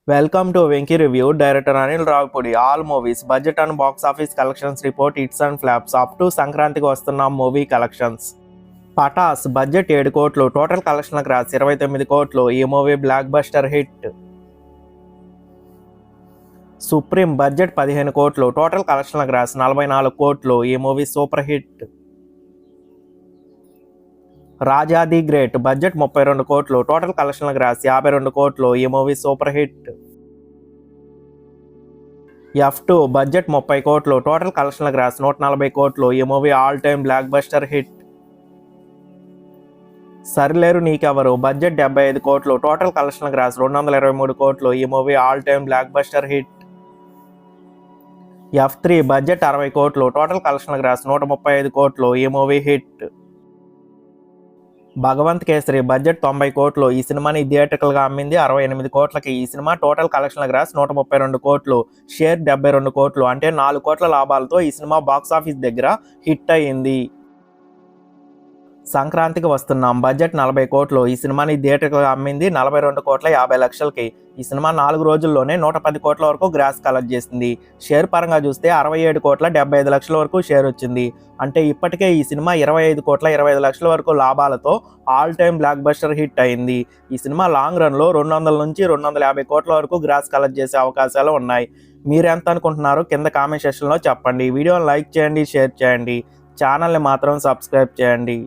Welcome to Venki Review. Director Anil Ravipudi. All movies. Budget and box office collections report hits and flaps. Up to సంక్రాంతికి వస్తున్న movie collections. Pataas budget 7 కోట్లు, total collection gross 29 కోట్లు. ఈ movie block buster hit. Supreme budget 15 కోట్లు, total collection gross 44 కోట్లు. ఈ movie super hit. Raja the great budget 32 కోట్లు, total collection gross 52 కోట్లు. ఈ movie super hit. F2 budget 30 కోట్లు, టోటల్ కలెక్షన్ గ్రాస్ 140 కోట్లు. ఈ movie all time blockbuster hit. Sarileru నీకెవరు budget 75 కోట్లు, టోటల్ కలెక్షన్ గ్రాస్ 223 కోట్లు. ఈ movie all time blockbuster hit. F3 budget 60 కోట్లు, టోటల్ కలెక్షన్ గ్రాస్ 135 కోట్లు. ఈ movie hit. Bhagavanth Kesari budget 90 కోట్లు. ఈ సినిమాని థియేటర్లుగా అమ్మింది 68 కోట్లకి. ఈ సినిమా టోటల్ కలెక్షన్ గ్రాస్ 132 కోట్లు, షేర్ 72 కోట్లు. అంటే 4 కోట్ల లాభాలతో ఈ సినిమా బాక్స్ ఆఫీస్ దగ్గర హిట్ అయ్యింది. సంక్రాంతికి వస్తున్నాం బడ్జెట్ 40 కోట్లు. ఈ సినిమాని థియేటర్గా అమ్మింది 42 కోట్ల 50 లక్షలకి. ఈ సినిమా 4 రోజుల్లోనే 110 కోట్ల వరకు గ్రాస్ కలెక్ట్ చేసింది. షేర్ పరంగా చూస్తే 67 కోట్ల 75 లక్షల వరకు షేర్ వచ్చింది. అంటే ఇప్పటికే ఈ సినిమా 25 కోట్ల 25 లక్షల వరకు లాభాలతో all time blockbuster hit అయింది. ఈ సినిమా లాంగ్ రన్లో 200 నుంచి 250 కోట్ల వరకు గ్రాస్ కలెక్ట్ చేసే అవకాశాలు ఉన్నాయి. మీరు ఎంత అనుకుంటున్నారో కింద కామెంట్ సెక్షన్లో చెప్పండి. వీడియోని లైక్ చేయండి, షేర్ చేయండి, ఛానల్ని మాత్రం సబ్స్క్రైబ్ చేయండి.